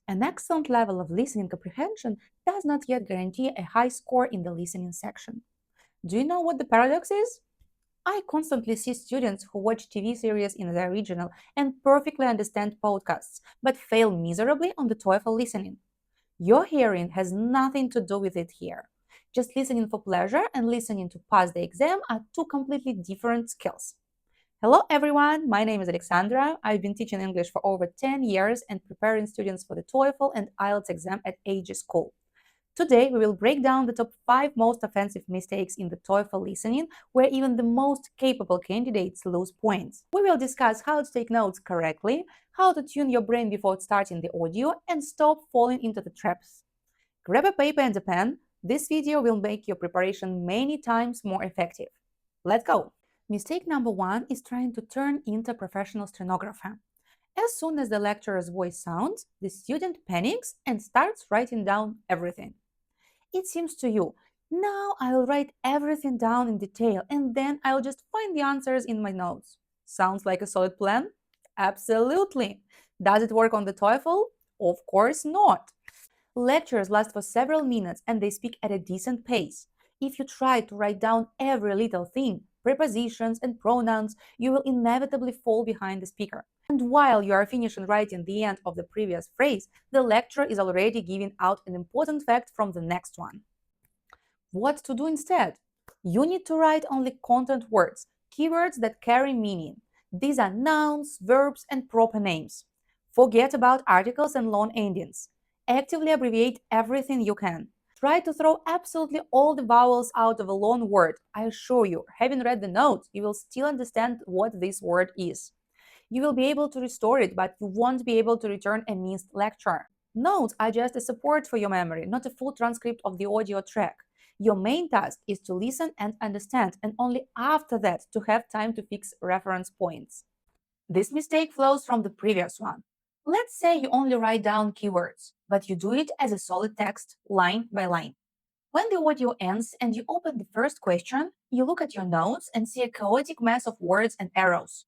An excellent level of listening comprehension does not yet guarantee a high score in the listening section. Do you know what the paradox is? I constantly see students who watch TV series in their original and perfectly understand podcasts, but fail miserably on the TOEFL listening. Your hearing has nothing to do with it here. Just listening for pleasure and listening to pass the exam are two completely different skills. Hello everyone, my name is Alexandra. I've been teaching English for over 10 years and preparing students for the TOEFL and IELTS exam at AG School. Today, we will break down the top 5 most offensive mistakes in the TOEFL listening, where even the most capable candidates lose points. We will discuss how to take notes correctly, how to tune your brain before starting the audio, and stop falling into the traps. Grab a paper and a pen. This video will make your preparation many times more effective. Let's go! Mistake number 1 is trying to turn into a professional stenographer. As soon as the lecturer's voice sounds, the student panics and starts writing down everything. It seems to you, now I'll write everything down in detail and then I'll just find the answers in my notes. Sounds like a solid plan? Absolutely. Does it work on the TOEFL? Of course not. Lectures last for several minutes and they speak at a decent pace. If you try to write down every little thing, prepositions and pronouns, you will inevitably fall behind the speaker. And while you are finishing writing the end of the previous phrase, the lecturer is already giving out an important fact from the next one. What to do instead? You need to write only content words, keywords that carry meaning. These are nouns, verbs, and proper names. Forget about articles and long endings. Actively abbreviate everything you can. Try to throw absolutely all the vowels out of a long word. I assure you, having read the notes, you will still understand what this word is. You will be able to restore it, but you won't be able to return a missed lecture. Notes are just a support for your memory, not a full transcript of the audio track. Your main task is to listen and understand, and only after that to have time to fix reference points. This mistake flows from the previous one. Let's say you only write down keywords, but you do it as a solid text, line by line. When the audio ends and you open the first question, you look at your notes and see a chaotic mess of words and arrows.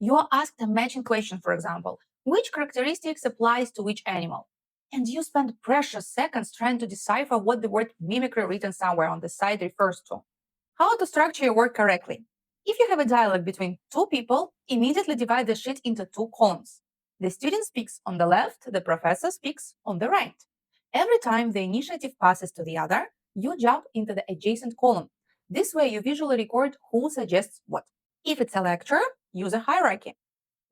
You are asked a matching question, for example, which characteristics applies to which animal? And you spend precious seconds trying to decipher what the word mimicry written somewhere on the side refers to. How to structure your work correctly? If you have a dialogue between two people, immediately divide the sheet into two columns. The student speaks on the left, the professor speaks on the right. Every time the initiative passes to the other, you jump into the adjacent column. This way, you visually record who suggests what. If it's a lecture, use a hierarchy.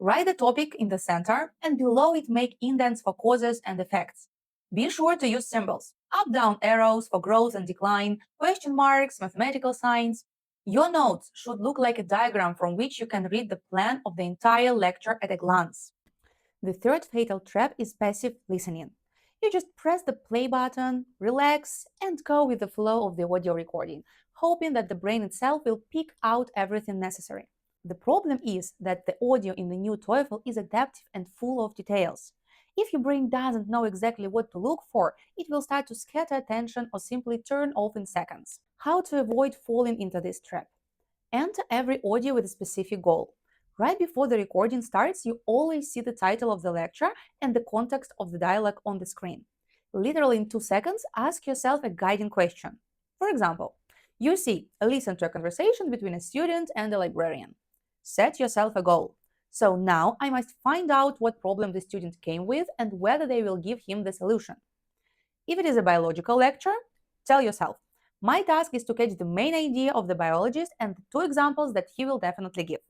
Write the topic in the center and below it make indents for causes and effects. Be sure to use symbols, up-down arrows for growth and decline, question marks, mathematical signs. Your notes should look like a diagram from which you can read the plan of the entire lecture at a glance. The third fatal trap is passive listening. You just press the play button, relax, and go with the flow of the audio recording, hoping that the brain itself will pick out everything necessary. The problem is that the audio in the new TOEFL is adaptive and full of details. If your brain doesn't know exactly what to look for, it will start to scatter attention or simply turn off in seconds. How to avoid falling into this trap? Enter every audio with a specific goal. Right before the recording starts, you always see the title of the lecture and the context of the dialogue on the screen. Literally in 2 seconds, ask yourself a guiding question. For example, you see, listen to a conversation between a student and a librarian. Set yourself a goal. So now I must find out what problem the student came with and whether they will give him the solution. If it is a biological lecture, tell yourself, my task is to catch the main idea of the biologist and the 2 examples that he will definitely give.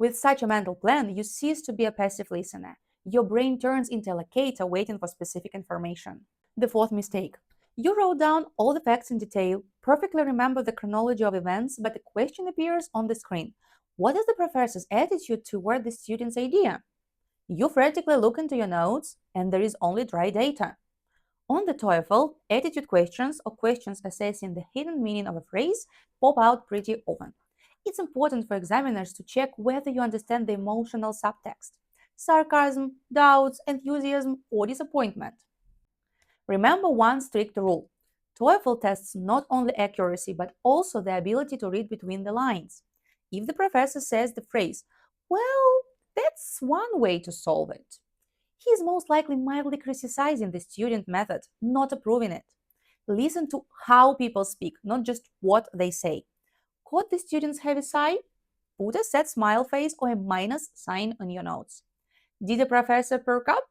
With such a mental plan, you cease to be a passive listener. Your brain turns into a locator waiting for specific information. The fourth mistake. You wrote down all the facts in detail, perfectly remember the chronology of events, but the question appears on the screen. What is the professor's attitude toward the student's idea? You frantically look into your notes, and there is only dry data. On the TOEFL, attitude questions or questions assessing the hidden meaning of a phrase pop out pretty often. It's important for examiners to check whether you understand the emotional subtext: sarcasm, doubts, enthusiasm, or disappointment. Remember one strict rule. TOEFL tests not only accuracy but also the ability to read between the lines. If the professor says the phrase, well, that's one way to solve it, He is most likely mildly criticizing the student method, not approving it. Listen to how people speak, not just what they say. Caught the student's heavy sigh? Put a sad smile face or a minus sign on your notes. Did the professor perk up?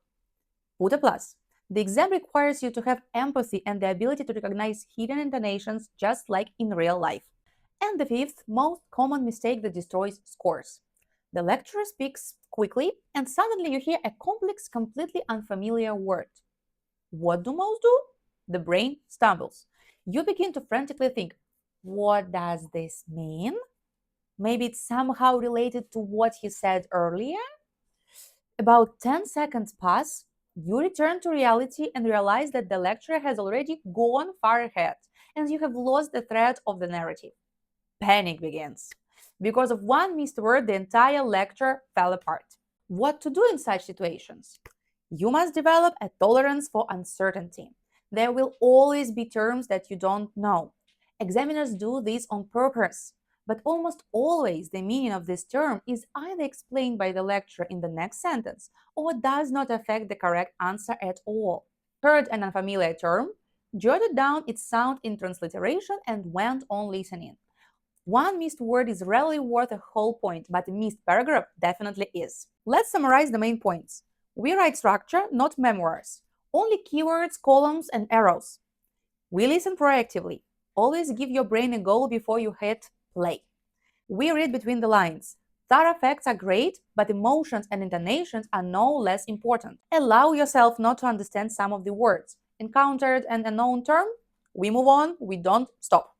Put a plus. The exam requires you to have empathy and the ability to recognize hidden intonations just like in real life. And the fifth most common mistake that destroys scores. The lecturer speaks quickly and suddenly you hear a complex, completely unfamiliar word. What do most do? The brain stumbles. You begin to frantically think, what does this mean? Maybe it's somehow related to what he said earlier. About 10 seconds pass, you return to reality and realize that the lecturer has already gone far ahead and you have lost the thread of the narrative. Panic begins. Because of one missed word, the entire lecture fell apart. What to do in such situations? You must develop a tolerance for uncertainty. There will always be terms that you don't know. Examiners do this on purpose, but almost always the meaning of this term is either explained by the lecturer in the next sentence or does not affect the correct answer at all. Heard an unfamiliar term, jotted down its sound in transliteration, and went on listening. One missed word is rarely worth a whole point, but a missed paragraph definitely is. Let's summarize the main points. We write structure, not memoirs. Only keywords, columns, and arrows. We listen proactively. Always give your brain a goal before you hit play. We read between the lines. Thorough facts are great, but emotions and intonations are no less important. Allow yourself not to understand some of the words. Encountered an unknown term? We move on, we don't stop.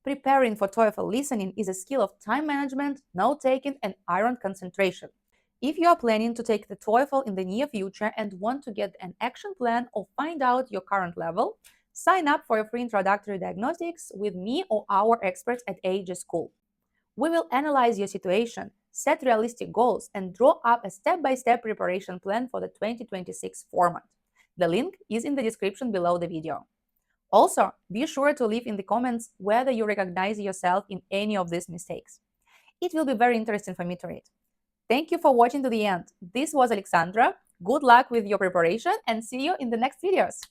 Preparing for TOEFL listening is a skill of time management, note-taking, and iron concentration. If you are planning to take the TOEFL in the near future and want to get an action plan or find out your current level, sign up for a free introductory diagnostics with me or our experts at AG School. We will analyze your situation, set realistic goals, and draw up a step-by-step preparation plan for the 2026 format. The link is in the description below the video. Also, be sure to leave in the comments whether you recognize yourself in any of these mistakes. It will be very interesting for me to read. Thank you for watching to the end. This was Alexandra. Good luck with your preparation and see you in the next videos.